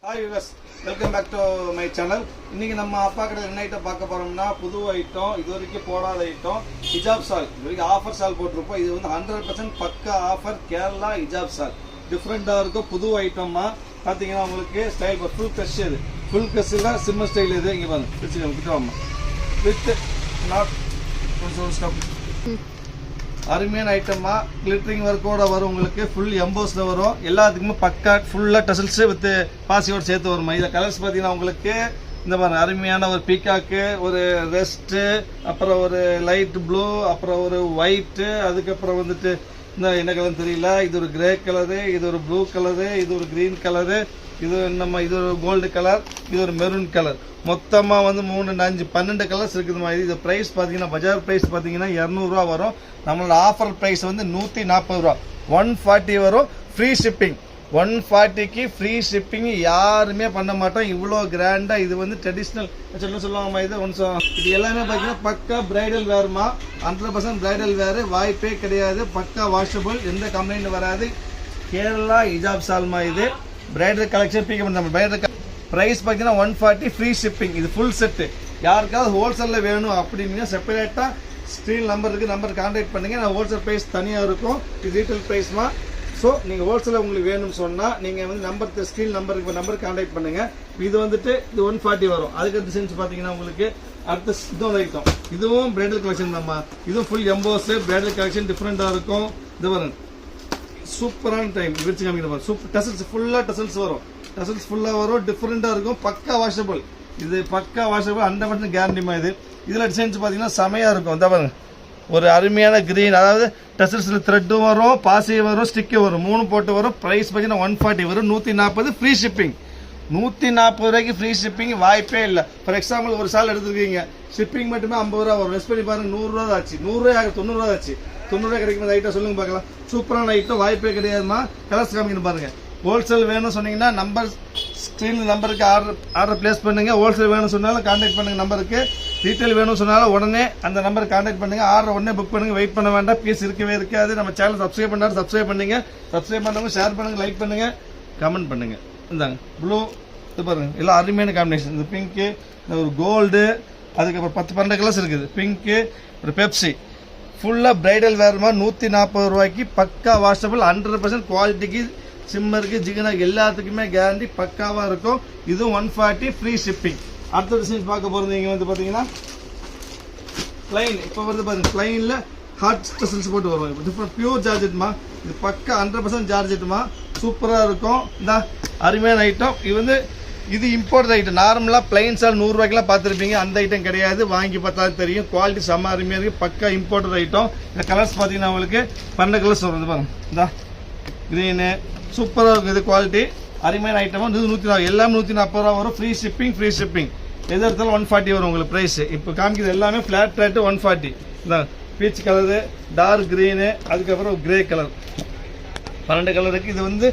Hi viewers, welcome back to my channel. இன்னைக்கு நம்ம அப்பா கடையில் என்ன ஐட்டம் பார்க்க போறோம்னா புது ஐட்டம் இது வரைக்கும் போடாத ஐட்டம் ஹிஜாப் சால். இது வரைக்கும் ஆஃபர் சால் போட்டிருப்போம். இது வந்து 100% பக்கா ஆஃபர் கேரளா ஹிஜாப் சால். டிஃப்ரெண்டா இருக்கும் புது ஐட்டமா. பாத்தீங்கன்னா உங்களுக்கு ஸ்டைல் ஃபுல் கஷ் இது. ஃபுல் கஷ்ல சிம்மர் ஸ்டைல் இது இங்க பாருங்க. பிடிச்சு கிட்ட வாமா. வித் நாட் கொஞ்சம் ஸ்டாப். அருமையான ஐட்டமா கிளிட்டரிங் ஒர்க்கோட வரும் உங்களுக்கு ஃபுல் எம்போஸ்ல வரும் எல்லாத்துக்குமே பக்கா ஃபுல்லா டசல்ஸ் வித் பாசியோட சேர்த்து வரும் இந்த கலர்ஸ் பார்த்தீங்கன்னா உங்களுக்கு இந்த மாதிரி அருமையான ஒரு பீகாக்கு ஒரு ரெஸ்ட் அப்புறம் ஒரு லைட் ப்ளூ அப்புறம் ஒரு ஒயிட் அதுக்கப்புறம் வந்துட்டு இந்த என்ன கலர் தெரியல இது ஒரு கிரே கலரு இது ஒரு ப்ளூ கலரு இது ஒரு கிரீன் கலரு இது இது ஒரு கோல்டு கலர் இது ஒரு மெரூன் கலர் மொத்தமா வந்து 3 5 12 கலர்ஸ் இருக்குது மாதிரி இது பிரைஸ் பாத்தீங்கன்னா பஜார் பிரைஸ் பாத்தீங்கன்னா 200 ரூபாய் வரும் நம்மளோட ஆஃபர் பிரைஸ் வந்து 140 ரூபாய் 140 வரும் ஃப்ரீ ஷிப்பிங் 140க்கு ஃப்ரீ ஷிப்பிங் யாருமே பண்ண மாட்டோம் இவ்வளோ கிராண்டா இது வந்து ட்ரெடிஷ்னல் சொல்லுவாங்க இது எல்லாமே பாத்தீங்கன்னா பக்கா பிரைடல் வேர்மா 100% பிரைடல் வேர் வாய்ப்பே கிடையாது பக்கா வாஷபிள் எந்த கம்ப்ளைண்ட் வராது கேரளா ஹிஜாப் சால்மா இது பிரைடல் கலெக்ஷன் பீக் நம்ம பிரைடல் பிரைஸ் பார்த்தீங்கன்னா 140 ஃப்ரீ ஷிப்பிங் இது ஃபுல் செட்டு யாருக்காவது ஹோல்சேலில் வேணும் அப்படின்னா செப்பரேட்டாக ஸ்க்ரீன் நம்பர் இருக்குது நம்பர் கான்டாக்ட் பண்ணுங்க நான் ஹோல்சேல் ப்ரைஸ் தனியாக இருக்கும் இது ரீட்டைல் ப்ரைஸ்மா ஸோ நீங்கள் ஹோல்சேலில் உங்களுக்கு வேணும்னு சொன்னால் நீங்கள் வந்து நம்பர் ஸ்க்ரீன் நம்பர் கான்டாக்ட் பண்ணுங்கள் இது வந்துட்டு இது 140 வரும் அதுக்கு சென்ஸ் பார்த்தீங்கன்னா உங்களுக்கு அடுத்த இதுவும் ஐட்டம் இதுவும் பிரைடல் கலெக்ஷன் தான்மா இதுவும் ஃபுல் எம்போஸ் பிரைடல் கலெக்ஷன் டிஃப்ரெண்ட்டாக இருக்கும் இது வரும் சூப்பரான டைம் விரிச்சு காமிக்கிற சூப்பர் டசல்ஸ் ஃபுல்லாக டசல்ஸ் வரும் டசல்ஸ் ஃபுல்லாக வரும் டிஃப்ரெண்ட்டாக இருக்கும் பக்கா வாஷபிள் இது பக்கா வாஷபிள் 100% கேரண்டிமா இது இதில் டிசைன்ஸ் பார்த்தீங்கன்னா செமையாக இருக்கும் இந்த பாருங்க ஒரு அருமையான கிரீன் அதாவது டசல்ஸில் த்ரெட்டும் வரும் பாசி வரும் ஸ்டிக்கு வரும் 3 போட்டு வரும் ப்ரைஸ் பார்த்தீங்கன்னா 140 வரும் 140 ஃப்ரீ ஷிப்பிங் 140 ரூபாய்க்கு ஃப்ரீ ஷிப்பிங் வாய்ப்பே இல்லை ஃபார் எக்ஸாம்பிள் ஒரு சால் எடுத்துருக்கீங்க ஷிப்பிங் மட்டுமே 50 ரூபா வரும் ரெஸ்ட் பண்ணி பாருங்க 100 ரூபா ஆச்சு 100 ரூபாய் 90 ரூபா ஆச்சு 90 ரூபாய் கிடைக்கும் ஐட்டம் சொல்லுங்க பார்க்கலாம் சூப்பரான ஐட்டம் வாய்ப்பே கிடையாதுமா கலர்ஸ் காமிக்கணும் பாருங்க ஹோல்சேல் வேணும்னு சொன்னீங்கன்னா நம்பர் ஸ்க்ரீன் நம்பருக்கு ஆர்டர் பிளேஸ் பண்ணுங்க ஹோல்சேல் வேணும்னு சொன்னாலும் கான்டாக்ட் பண்ணுங்க நம்பருக்கு ரீட்டைல் வேணும்னு சொன்னாலும் உடனே அந்த நம்பருக்கு கான்டாக்ட் பண்ணுங்க ஆர்டர் உடனே புக் பண்ணுங்க வெயிட் பண்ண வேண்டாம் பீஸ் இருக்கவே இருக்காது நம்ம சேனல் சப்ஸ்கிரைப் பண்ணாலும் சப்ஸ்கிரைப் பண்ணுங்க சப்ஸ்கிரைப் பண்ணவங்க ஷேர் பண்ணுங்க லைக் பண்ணுங்க கமெண்ட் பண்ணுங்க இந்தாங்க ப்ளூ இது பாருங்க எல்லாம் அருமையான காம்பினேஷன் இது பிங்க்கு ஒரு கோல்டு அதுக்கப்புறம் 10-12 கலர்ஸ் இருக்குது பிங்க்கு ஒரு பெப்சி ஃபுல்லாக பிரைடல் வேர்மா 140 ரூபாய்க்கு பக்கா வாஷபிள் 100% குவாலிட்டிக்கு சிம்மருக்கு ஜிகனாக்கு எல்லாத்துக்குமே கேரண்டி பக்காவாக இருக்கும் இதுவும் 140 ஃப்ரீ ஷிப்பிங் அடுத்த டிசைன்ஸ் பார்க்க போகிறது நீங்கள் வந்து பார்த்தீங்கன்னா பிளைன் இப்போ வந்து பாருங்க பிளைனில் ஹாட் ஸ்டெல்ஸ் போட்டு வருவாங்க டிஃப்ரெண்ட் பியூர் ஜார்ஜெட்மா இது பக்கா 100% ஜார்ஜெட்மா சூப்பராக இருக்கும் இந்த அருமையான ஐட்டம் இது வந்து இது இம்போர்ட் ஐட்டம் நார்மலாக பிளைன் சால் 100 ரூபாய்க்குலாம் பார்த்துருப்பீங்க அந்த ஐட்டம் கிடையாது வாங்கி பார்த்தா தெரியும் குவாலிட்டி செம்ம அருமையாக இருக்குது பக்கா இம்போர்ட் ஐட்டம் இந்த கலர்ஸ் பார்த்தீங்கன்னா உங்களுக்கு 12 கலர்ஸ் வரும் பாருங்க இந்த க்ரீனு சூப்பராக இருக்கும் இது குவாலிட்டி அருமையான ஐட்டம் இது 140 எல்லாமே 140 ரூபா வரும் ஃப்ரீ ஷிப்பிங் எது எடுத்தாலும் 140 வரும் உங்களுக்கு ப்ரைஸ் இப்போ காமிக்கிறது எல்லாமே ஃப்ளாட் ரேட்டு 140 இந்த பீச் கலரு டார்க் க்ரீனு அதுக்கப்புறம் கிரே கலர் 12 கலருக்கு இது வந்து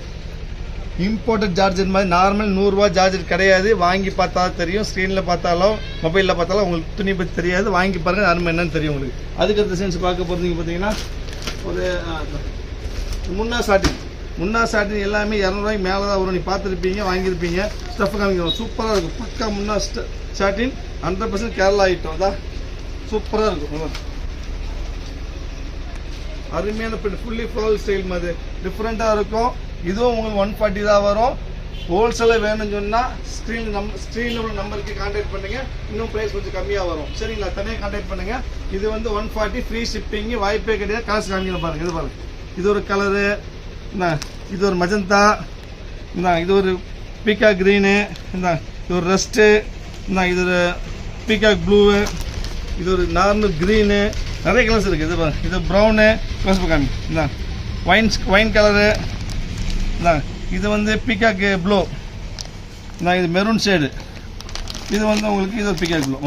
இம்போர்ட்டட் சார்ஜர் மாதிரி நார்மல் 100 ரூபா சார்ஜர் கிடையாது வாங்கி பார்த்தா தெரியும் ஸ்க்ரீனில் பார்த்தாலும் மொபைலில் பார்த்தாலும் உங்களுக்கு துணி பற்றி தெரியாது வாங்கி பாருங்க அருமை என்னன்னு தெரியும் உங்களுக்கு அதுக்கு டிசைன்ஸ் பார்க்க போகிறீங்க பார்த்தீங்கன்னா ஒரு முன்னா சாட்டின் எல்லாமே 200 ரூபாய்க்கு மேலே தான் வரும் நீ பார்த்துருப்பீங்க வாங்கியிருப்பீங்க ஸ்டஃப் காமிக்கிறோம் சூப்பராக இருக்கும் பக்கா முன்னா சாட்டின் 100% கேரளா ஐட்டம் தான் சூப்பராக இருக்கும் அருமையான ஃபுல்லி ஃப்ளவர் ஸ்டைல் மாதிரி டிஃப்ரெண்ட்டாக இருக்கும் இதுவும் உங்களுக்கு 140 தான் வரும் ஹோல்சேலில் வேணும்னு சொன்னால் ஸ்க்ரீனில் உள்ள நம்பருக்கு கான்டாக்ட் பண்ணுங்க இன்னும் ப்ரைஸ் கொஞ்சம் கம்மியாக வரும் சரிங்களா தனியாக கான்டாக்ட் பண்ணுங்க இது வந்து 140 ஃப்ரீ ஷிப்பிங் வாய்ப்பே கிடையாது காசு காமிக்கணும் பாருங்க இது பாருங்க இது ஒரு கலரு இது ஒரு மஜந்தா இது ஒரு பீகாக் க்ரீனு இது ஒரு ரெஸ்ட்டு இது ஒரு பீகாக் ப்ளூவு இது ஒரு நார்மல் க்ரீனு நிறைய கலர்ஸ் இருக்குது இது பாருங்க இது ப்ரௌனு க்ளோஸ் காமி ஒயின் கலரு இது வந்து பீகாக் ப்ளூ இது மெரூன் ஷேடு இது வந்து உங்களுக்கு இது ஒரு பீகாக் ப்ளூ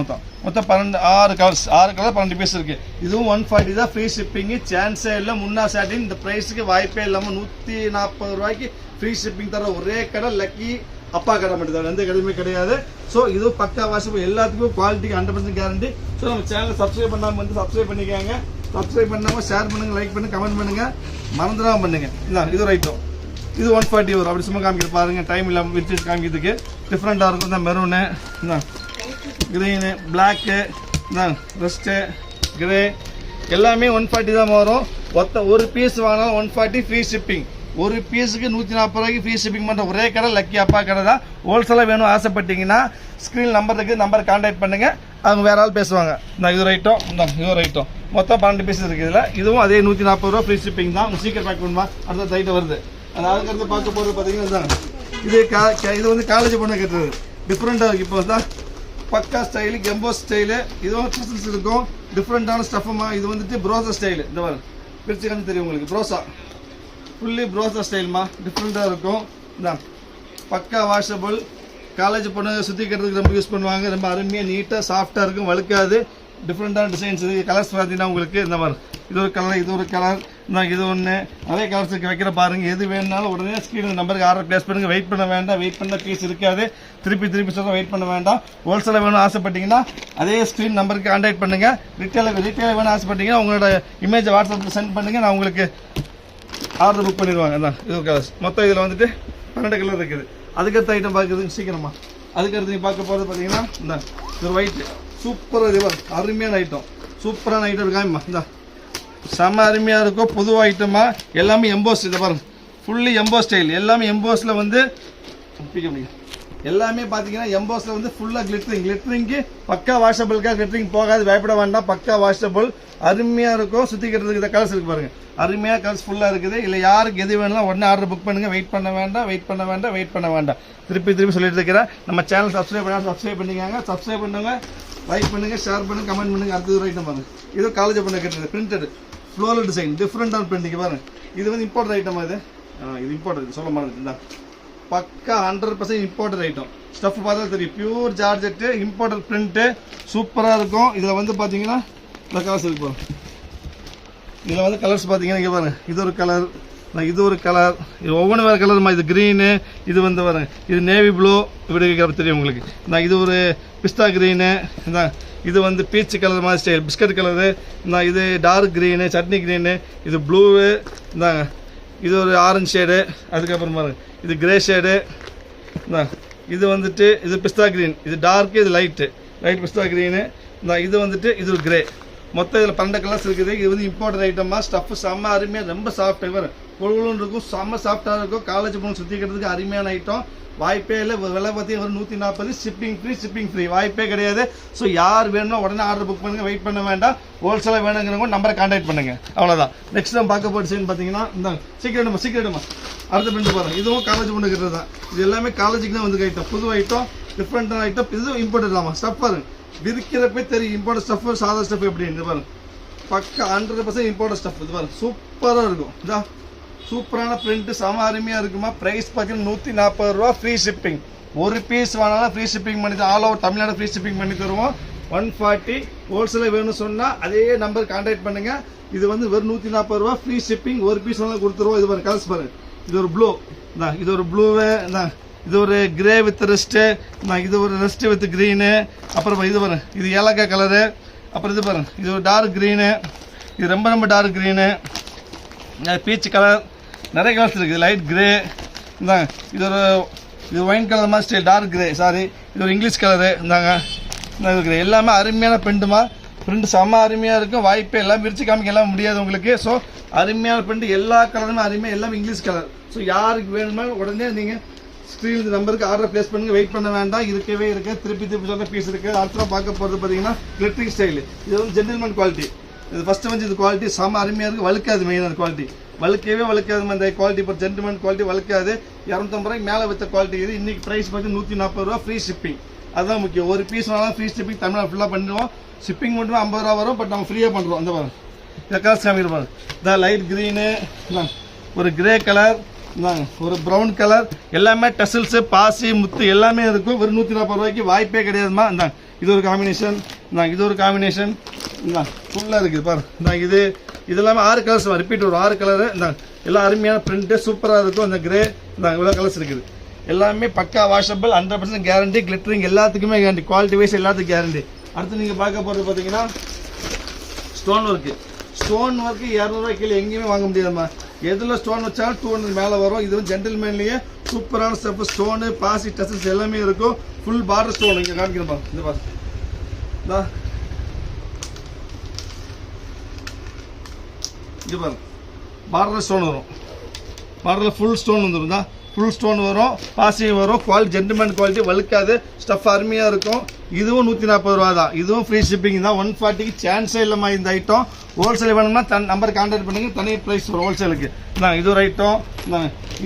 மொத்தம் 6 கலர்ஸ் 6 கலர் 12 பீஸ் இருக்கு இதுவும் 140 தான் ஃப்ரீ ஷிப்பிங் சான்ஸே இல்லை முன்னா சாட்டின் இந்த ப்ரைஸுக்கு வாய்ப்பே இல்லாமல் 140 ரூபாய்க்கு ஃப்ரீ ஷிப்பிங் தர ஒரே கடை லக்கி அப்பா கடை மட்டும் தான் எந்த கடையுமே கிடையாது ஸோ இது பக்கா வாஷபிள் எல்லாத்துக்கும் குவாலிட்டிக்கு 100% கேரண்டி ஸோ நம்ம சேனலை சப்ஸ்கிரைப் பண்ணாமல் வந்து சப்ஸ்கிரைப் பண்ணிக்காங்க சப்ஸ்கிரைப் பண்ணாமல் ஷேர் பண்ணுங்க லைக் பண்ணுங்க கமெண்ட் பண்ணுங்க மறந்துடாம பண்ணுங்க இல்லை இது ஒரு ஐட்டம் இது 140 வரும். அப்படி சும்மா காமிக்கிட்டு பாருங்கள், டைம் இல்லாமல் விரிச்சு காமிக்கிறதுக்கு டிஃப்ரெண்ட்டாக இருக்கும். இந்த மெரூனு, இந்த க்ரீனு, பிளாக்கு, இந்த ரெஸ்ட்டு, கிரே எல்லாமே 140 தான் வரும். ஒரு பீஸ் வாங்கினாலும் 140 ஃப்ரீ ஷிப்பிங். ஒரு பீஸுக்கு 140 ரூபாய்க்கு ஃப்ரீ ஷிப்பிங் பண்ணுற ஒரே கடை லக்கி அப்பா கடை தான். ஹோல்சேலாக வேணும் ஆசைப்பட்டீங்கன்னா ஸ்க்ரீன் நம்பர் இருக்குது, நம்பர் கான்டாக்ட் பண்ணுங்கள். அவங்க வேற ஆள் பேசுவாங்க. இந்த இது ரைட்டும், இந்த இது ரைட்டும் மொத்தம் 12 பீஸ் இருக்குது இதில். இதுவும் அதே 140 ரூபா ஃப்ரீ ஷிப்பிங் தான். உங்கள் சீக்கிரம் பேக் பண்ணுவா, அடுத்த ரைட்டு வருது. அது அதுக்கடுத்து பார்க்க போகிறது பார்த்தீங்கன்னா இது வந்து காலேஜ் பொண்ணு கட்டுறது டிஃப்ரெண்ட்டாக இருக்குது. இப்போ தான் பக்கா ஸ்டைலு, கெம்போ ஸ்டைலு, இதுவும் ட்ரெஸ்ஸஸ் இருக்கும். டிஃப்ரெண்ட்டான ஸ்டஃபுமா. இது வந்துட்டு ப்ரோசா ஸ்டைலு. இந்த மாதிரி பிரிச்சுக்கான்னு தெரியும் உங்களுக்கு. ப்ரோசா ஃபுல்லி ப்ரோசா ஸ்டைல்மா, டிஃப்ரெண்ட்டாக இருக்கும். இதான் பக்கா வாஷபிள். காலேஜ் பொண்ணு சுற்றிக்கிறதுக்கு ரொம்ப யூஸ் பண்ணுவாங்க. ரொம்ப அருமையாக நீட்டாக சாஃப்டாக இருக்கும், வழுக்காது. டிஃப்ரெண்ட்டான டிசைன்ஸ் இருக்குது. கலர்ஸ் பார்த்தீங்கன்னா உங்களுக்கு இந்த மாதிரி இது ஒரு கலர், இது ஒரு கலர், இது ஒன்று. நிறைய கலர்ஸுக்கு வைக்கிற பாருங்கள். எது வேணுனாலும் உடனே ஸ்க்ரீன் நம்பருக்கு ஆர்டர் ப்ளேஸ் பண்ணுங்கள். வெயிட் பண்ண வேண்டாம். வெயிட் பண்ண பீஸ் இருக்காது. திருப்பி சொல்ல வெயிட் பண்ண வேண்டாம். ஹோல்சேலாக வேணும் ஆசைப்பட்டீங்கன்னா அதே ஸ்க்ரீன் நம்பருக்கு கான்டாக்ட் பண்ணுங்கள். ரீட்டெயிலாக வேணும் ஆசைப்பட்டீங்கன்னா உங்களோட இமேஜை வாட்ஸ்அப்பில் சென்ட் பண்ணுங்கள். நான் உங்களுக்கு ஆர்டர் புக் பண்ணிடுவாங்க. அதான் இது ஒரு கலர்ஸ். மொத்தம் இதில் வந்துட்டு 12 கலர் இருக்குது. அதுக்கடுத்த ஐட்டம் பார்க்குறதுக்கு சீக்கிரமா. அதுக்கடுத்து நீங்கள் பார்க்க போகிறது பார்த்தீங்கன்னா இந்த ஒரு ஒயிட்டு சூப்பராக இது அருமையான ஐட்டம். சூப்பரான ஐட்டம் இருக்காம்மா. இந்த செம்ம அருமையாக இருக்கும். புது ஐட்டமாக எல்லாமே எம்போஸ். இதை பாருங்க, ஃபுல்லி எம்போஸ் ஸ்டைல். எல்லாமே எம்போஸில் வந்து எல்லாமே பார்த்தீங்கன்னா எம்போஸில் வந்து ஃபுல்லாக கிளிட்டரிங்கு பக்கா வாஷபிளுக்காக கிளிட்டரிங் போகாது, பயப்பட வேண்டாம். பக்கா வாஷபிள் அருமையாக இருக்கும். சுற்றிக்கிறதுக்கு இந்த கலர்ஸ் இருக்குது பாருங்கள். அருமையாக கலர்ஸ் ஃபுல்லாக இருக்குது. இல்லை யாருக்கு எது வேணும்னா உடனே ஆர்டர் புக் பண்ணுங்கள். வெயிட் பண்ண வேண்டாம். திருப்பி சொல்லிட்டு இருக்கிறேன். நம்ம சேனல் சப்ஸ்கிரைப் பண்ணிக்காங்க. சப்ஸ்கிரைப் பண்ணுங்க, லைக் பண்ணுங்கள், ஷேர் பண்ணுங்கள், கமெண்ட் பண்ணுங்கள். அடுத்தது ஒரு ஐட்டம் பாருங்கள். இது காலேஜ் பண்ண கட்டுறது பிரிண்டட் ஃப்ளோரல் டிசைன், டிஃப்ரெண்டான பிரிண்டிங் பாருங்கள். இது வந்து இம்போர்ட் ஐட்டமா? இது இம்போர்ட் சொல்ல மாதிரி பக்கா 100% இம்போர்ட்டட் ஐட்டம். ஸ்டஃப் பார்த்தா தெரியும், பியூர் ஜார்ஜெட்டு, இம்போர்ட்டட் பிரிண்ட்டு, சூப்பராக இருக்கும். இதில் வந்து பார்த்தீங்கன்னா இந்த கலர்ஸ் இருக்கு பாருங்க. இதில் வந்து கலர்ஸ் பார்த்தீங்கன்னா இங்கே பாருங்க, இது ஒரு கலர், இது ஒரு கலர், இது ஒவ்வொன்றும் வேறு கலர்மா. இது க்ரீனு, இது வந்து பாருங்க, இது நேவி ப்ளூ, இப்படி தெரியும் உங்களுக்கு. நான் இது ஒரு பிஸ்தா க்ரீனு, இது வந்து பீச் கலர் மாதிரி ஸ்டைல், பிஸ்கட் கலரு, இது டார்க் க்ரீனு, சட்னி க்ரீனு, இது ப்ளூவு, இந்தாங்க இது ஒரு ஆரஞ்சு ஷேடு. அதுக்கப்புறம் பாருங்க இது கிரே ஷேடு. இது வந்துட்டு இது பிஸ்தா க்ரீன், இது டார்க்கு, இது லைட் பிஸ்தா க்ரீனு. இது வந்துட்டு இது ஒரு கிரே. மொத்தம் இதில் 12 கலர்ஸ் இருக்குது. இது வந்து இம்போர்ட்டட் ஐட்டமா. ஸ்டஃப் செம்ம அருமையாக, ரொம்ப சாஃப்டாக வரும், பொழுன்னு இருக்கும், செம்ம சாஃப்டாக இருக்கும். காலேஜ் பொண்ணு சுற்றிக்கிறதுக்கு அருமையான ஐட்டம். வாய்ப்பே இல்லை. விலை பார்த்தீங்கன்னா ஒரு 140, ஷிப்பிங் ஃப்ரீ, வாய்ப்பே கிடையாது. ஸோ யார் வேணுமோ உடனே ஆர்டர் புக் பண்ணுங்கள், வெயிட் பண்ண வேண்டாம். ஹோல்சேலாக வேணுங்கிறவங்க நம்பரை கான்டாக்ட் பண்ணுங்கள். அவ்வளோதான். நெக்ஸ்ட் நம்ம பார்க்க போகிற டிசைன் பார்த்தீங்கன்னா இந்த சீக்கிரமா அடுத்த பிரிண்ட் பாருங்கள். இதுவும் காலேஜ் பொண்ணு இருக்கிறது தான். இது எல்லாமே காலேஜுக்கு தான் வந்து ஐட்டம், புது ஐட்டம், டிஃப்ரெண்டான ஐட்டம். இதுவும் இம்போர்ட்டட் தாமா. ஸ்டஃப் பாருங்க, விரிக்கிறப்பே தெரியும் இம்போர்ட் ஸ்டஃப் சாதா ஸ்டஃப் எப்படின்னு பாருங்க. பக்கா 100% இம்போர்ட் ஸ்டஃப். இது பாருங்க சூப்பராக இருக்கும். இதான் சூப்பரான பிரிண்ட்டு, செம அருமையாக இருக்குமா. ப்ரைஸ் பார்த்தீங்கன்னா 140 ரூபா, ஃப்ரீ ஷிப்பிங். ஒரு பீஸ் வாங்கினாலும் ஃப்ரீ ஷிப்பிங் பண்ணி தரோம். All over Tamil Nadu free shipping பண்ணி தருவோம். 140 ஹோல்சேலாக வேணும்னு சொன்னால் அதே நம்பர் கான்டாக்ட் பண்ணுங்கள். இது வந்து வெறும் 140 ரூபா, ஃப்ரீ ஷிப்பிங். ஒரு பீஸ் வேணாலும் கொடுத்துருவோம். இது பாருங்க கலர்ஸ் பாருங்க. இது ஒரு ப்ளூ, இது ஒரு ப்ளூவு, இது ஒரு கிரே வித் ரெஸ்ட்டு, இது ஒரு ரெஸ்ட்டு வித் க்ரீனு. அப்புறம் இது பாருங்க, இது ஏலக்காய் கலரு. அப்புறம் இது பாருங்க, இது ஒரு டார்க் க்ரீனு, இது ரொம்ப டார்க் க்ரீனு, பீச் கலர், நிறைய கலர்ஸ் இருக்குது. லைட் கிரே, இது ஒயின் கலர் மாதிரி ஸ்டைல், டார்க் கிரே, சாரி இது ஒரு இங்கிலீஷ் கலரு. இருக்கிற எல்லாமே அருமையான பிரிண்ட்டுமா. பிரிண்ட் செம்ம அருமையாக இருக்கும். வாய்ப்பே எல்லாம் விரிச்சு காமிக்க எல்லாம் முடியாது உங்களுக்கு. ஸோ அருமையான பிரிண்ட், எல்லா கலருமே அருமையாக, எல்லாமே இங்கிலீஷ் கலர். ஸோ யாருக்கு வேணுமோ உடனே நீங்கள் ஸ்க்ரீன் நம்பருக்கு ஆர்டர் ப்ளேஸ் பண்ணுங்கள். வெயிட் பண்ண வேண்டாம். இருக்கவே இருக்குது. திருப்பி சொல்ல பீஸ் இருக்குது. அடுத்த பார்க்க போகிறது பார்த்தீங்கன்னா கிளிட்டரிங் ஸ்டைலு. இது வந்து ஜென்டில்மேன் குவாலிட்டி. இது ஃபஸ்ட்டு வந்து இது குவாலிட்டி செம்ம அருமையாக இருக்குது. வழுக்காது, மெயினான குவாலிட்டி வழுக்கவே வழுக்காது. இந்த குவாலிட்டி இப்போ ஜென்டில்மேன் குவாலிட்டி வழுக்காது. 250 ரூபாய்க்கு மேலே விற்ற குவாலிட்டி இது. இன்றைக்கி ப்ரைஸ் பார்த்து 140 ரூபா, ஃப்ரீ ஷிப்பிங். அதுதான் முக்கியம். ஒரு பீஸ் வேணாலும் ஃப்ரீ ஷிப்பிங் தமிழ்நாடு ஃபுல்லாக பண்ணிடுவோம். ஷிப்பிங் மட்டும் 50 ரூபா வரும். பட் நம்ம ஃப்ரீயாக பண்ணுறோம். அந்த பாருங்க, இந்த கலர்ஸ் காமிக்கிறோம். இந்த லைட் க்ரீனு, ஒரு கிரே கலர், ஒரு ப்ரௌன் கலர், எல்லாமே டசில்ஸு, பாசி, முத்து எல்லாமே இருக்கும். ஒரு 140 ரூபாய்க்கு வாய்ப்பே கிடையாதுமா. இந்தாங்க இது ஒரு காம்பினேஷன், இது ஒரு காம்பினேஷன், ஃபுல்லாக இருக்குது பாரு. இது எல்லாமே 6 கலர்ஸ் ரிப்பீட் வரும். 6 கலரு. எல்லாம் அருமையான பிரிண்ட்டு, சூப்பராக இருக்கும். இந்த கிரே, இவ்வளோ கலர்ஸ் இருக்குது. எல்லாமே பக்கா வாஷபிள், 100% கேரண்டி. கிளிட்டரிங் எல்லாத்துக்குமே கேரண்டி, குவாலிட்டி வைஸ் எல்லாத்துக்கும் கேரண்டி. அடுத்து நீங்கள் பார்க்க போகிறது பார்த்தீங்கன்னா ஸ்டோன் ஒர்க்கு. 200 ரூபாய் கீழே எங்கேயுமே வாங்க முடியாதுமா. எதில் ஸ்டோன் வச்சாலும் 200 மேலே வரும். இது வந்து ஜென்டில்மேன்லேயே சூப்பரான ஸ்டெப், ஸ்டோனு பாசி டசல்ஸ் எல்லாமே இருக்கும். ஃபுல் பார்டர் ஸ்டோன் இங்கே காமிக்கிறேன் பாருங்க. இந்த பாருங்க இது பாருங்க பார்டர் ஸ்டோன் வரும். பார்டரில் ஃபுல் ஸ்டோன் வந்துடும் தான். ஃபுல் ஸ்டோன் வரும், பாசி வரும். குவாலிட்டி ஜென்டில்மேன் குவாலிட்டி, வழுக்காது. ஸ்டஃப் அருமையாக இருக்கும். இதுவும் 140 ரூபா தான். இதுவும் ஃப்ரீ ஷிப்பிங் தான். 140க்கு சான்ஸே இல்லைம்மா இந்த ஐட்டம். ஹோல்சேல் வேணும்னா நம்பர் கான்டாக்ட் பண்ணுங்க, தனி ப்ரைஸ் வரும் ஹோல்சேலுக்கு. இது ஒரு ஐட்டம்.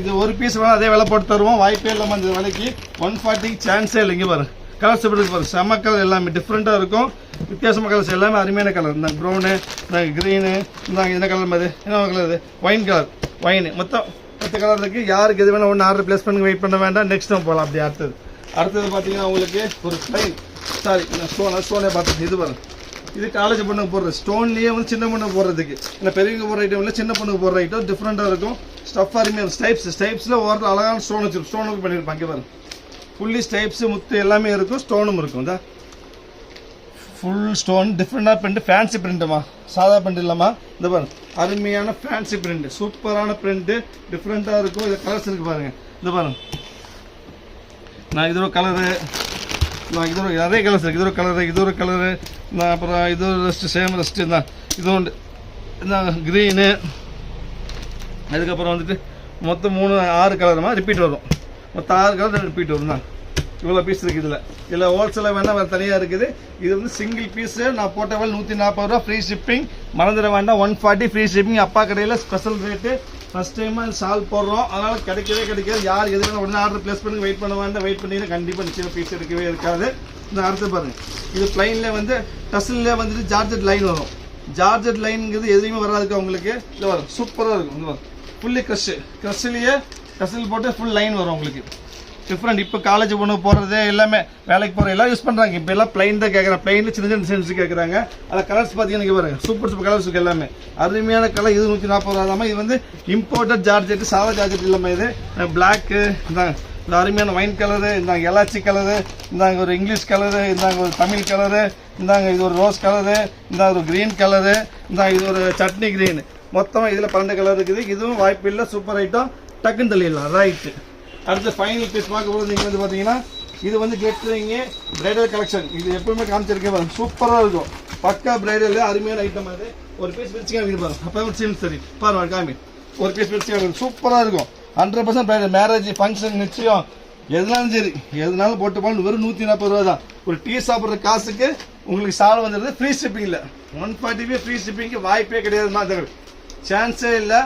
இது ஒரு பீஸ் வேணும் அதே விலை போட்டு தருவோம். வாய்ப்பே இல்லாமல் இந்த விலைக்கு 140க்கு சான்ஸே இல்லை. இங்கே பாருங்க கலர்ஸ் எப்படி பாருங்க, செம்ம கலர் எல்லாமே டிஃப்ரெண்ட்டாக இருக்கும். வித்தியாசமான கலர்ஸ் எல்லாமே அருமையான கலர். இந்த ப்ரௌனு, இந்த க்ரீனு, இந்த என்ன கலர் மாதிரி என்ன கலர் இது ஒயின் கலர், ஒயின் மொத்தம் 10 கலர் இருக்குது. யாருக்கு எது வேணால் ஒன்று ஆர்டர் ப்ளேஸ் பண்ணி வெயிட் பண்ண வேண்டாம். நெக்ஸ்ட் டைம் போகலாம். அப்படி அடுத்தது பார்த்தீங்கன்னா உங்களுக்கு ஒரு ஸ்டைல் ஸ்டோனே பார்த்து இது பாருங்க. இது காலேஜ் பொண்ணுக்கு போடுறது. ஸ்டோன்லேயே வந்து சின்ன பொண்ணுக்கு போடுறதுக்கு இல்லை பெரியவங்க போடுற ஐட்டம் இல்லை, சின்ன பொண்ணுக்கு போடுற ஐட்டம் டிஃப்ரெண்ட்டாக இருக்கும். ஸ்டஃப் அருமையாக ஸ்டைப்ஸில் ஒரு அழகான ஸ்டோன் வச்சிருக்கும். ஸ்டோனுக்கு பண்ணியிருப்பாங்க. இங்கே பாருங்க ஃபுல்லி ஸ்டைப்ஸ் முத்து எல்லாமே இருக்கும். ஸ்டோனும் இருக்கும். இந்த ஃபுல் ஸ்டோன் டிஃப்ரெண்டாக பிரிண்ட், ஃபேன்சி பிரிண்ட்டுமா, சாதா பிரிண்ட் இல்லைம்மா. இந்த பாருங்க அருமையான ஃபேன்சி பிரிண்ட், சூப்பரான பிரிண்ட்டு, டிஃப்ரெண்ட்டாக இருக்கும். இது கலர்ஸ் இருக்குது பாருங்க. இந்த பாருங்க நான் இது ஒரு கலரு, நான் இது ஒரு நிறைய கலர்ஸ் இருக்குது. இது ஒரு கலரு, இது ஒரு கலரு, நான் அப்புறம் இது ஒரு ரெஸ்ட்டு சேம் ரெஸ்ட்டு தான். இது ஒன்று இந்த க்ரீனு, அதுக்கப்புறம் வந்துட்டு மொத்தம் 6 கலருமா ரிப்பீட் வரும். மொத்தம் 6 கலர் ரிப்பீட் வரும் தான். இவ்வளோ பீஸ் இருக்குது. இதில் ஹோல்சேலாக வேணால் வேறு தனியாக இருக்குது. இது வந்து சிங்கிள் பீஸு நான் போட்ட வேலை 140 ரூபா ஃப்ரீ ஷிப்பிங். மறந்துட வேண்டாம். 140 ஃப்ரீ ஷிப்பிங். அப்பா கடையில் ஸ்பெஷல் ரேட்டு. ஃபஸ்ட் டைமாக சால் போடுறோம், அதனால் கிடைக்காது. யார் எது வேணும் உடனே ஆர்டர் ப்ளேஸ் பண்ணி வெயிட் பண்ண வேண்டாம். வெயிட் பண்ணிங்கன்னா கண்டிப்பாக நிச்சயம் பீஸ் எடுக்கவே இருக்காது. இந்த அடுத்து பாருங்கள், இது ப்ளைனில் வந்து டசில்லே வந்துட்டு ஜார்ஜெட் லைன் வரும். ஜார்ஜெட் லைனுங்கிறது எதுவுமே வராதுக்கு உங்களுக்கு. இல்லை வரும், சூப்பராக இருக்கும். இந்த வரும் ஃபுல்லி க்ரஷ்லேயே டசில் போட்டு ஃபுல் லைன் வரும் உங்களுக்கு. டிஃப்ரெண்ட். இப்போ காலேஜ் பொண்ணு போடுறது எல்லாமே வேலைக்கு போகிற எல்லாம் யூஸ் பண்ணுறாங்க. இப்போ எல்லாம் பிளைன் தான் கேட்குறாங்க. பிளைனில் சின்ன சின்ன டிசைன்ஸ் கேட்குறாங்க. அதில் கலர்ஸ் பார்த்தீங்கன்னா பாருங்க சூப்பர் கலர்ஸ் இருக்குது எல்லாமே. அருமையான கலர். இது 140 ரூபா தான். இது வந்து இம்போர்ட்டட் ஜார்ஜெட்டு, சாதா ஜார்ஜெட் இல்லாமல். இது பிளாக்கு, இந்த அருமையான ஒயின் கலரு, இந்தாங்க எலாச்சி கலரு, இந்தாங்க ஒரு இங்கிலீஷ் கலரு, இந்தாங்க ஒரு தமிழ் கலரு, இந்தாங்க இது ஒரு ரோஸ் கலரு, இந்தாங்க ஒரு க்ரீன் கலரு, இந்தாங்க இது ஒரு சட்னி க்ரீன். மொத்தம் இதில் 12 கலர் இருக்குது. இதுவும் வாய்ப்பு இல்லை. Super item. டக்குன்னு தள்ளிடலாம். ரைட்டு. அடுத்த ஃபைனல் பீஸ் பார்க்க போகிறது நீங்கள் வந்து பார்த்தீங்கன்னா இது வந்து கிளிட்டரிங்கு பிரைடல் கலெக்ஷன். இது எப்பவுமே காமிச்சிருக்கேன் பாருங்க. சூப்பராக இருக்கும். பக்கா பிரைடல் அருமையான ஐட்டம். அது ஒரு பீஸ் பிரிச்சு காமிக்க பாருங்க. அப்போ ஒரு சீன் சரி பாருங்க காமி. ஒரு பீஸ் பிரிச்சு காமிக்க சூப்பராக இருக்கும். 100% பிரைடல். மேரேஜ் ஃபங்க்ஷன் நிச்சயம் எதுனாலும் சரி எதுனாலும் போட்டு போகணும். வெறும் 140 ரூபா தான். ஒரு டீ சாப்பிட்ற காசுக்கு உங்களுக்கு சால் வந்துடுது. ஃப்ரீ ஷிப்பிங்கில் 140 ஃப்ரீ ஷிப்பிங்க்கு வாய்ப்பே கிடையாது. சான்ஸே இல்லை.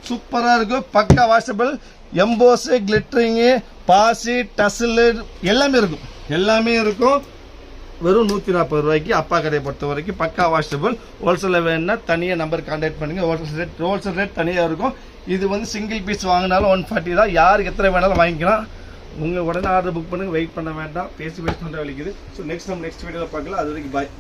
சூப்பராக இருக்கும். பக்கா வாஷபிள். எம்போஸு, கிளிட்டரிங்கு, பாசி, டசிலு எல்லாமே இருக்கும். வெறும் 140 ரூபாய்க்கு அப்பா கடையை பொறுத்த வரைக்கும் பக்கா வாஷபிள். ஹோல்சேலில் வேணுன்னா தனியாக நம்பர் கான்டாக்ட் பண்ணுங்கள். ஹோல்சேல் ரேட் தனியாக இருக்கும். இது வந்து சிங்கிள் பீஸ் வாங்கினாலும் 140 தான். யாருக்கு எத்தனை வேணாலும் வாங்கிக்கலாம். உங்கள் உடனே ஆர்டர் புக் பண்ணுங்கள். வெயிட் பண்ண வேண்டாம். பேசி பண்ணுற வலிக்குது. ஸோ நெக்ஸ்ட் வீடியோவில் பார்க்கலாம். அது வரைக்கும் பாய்.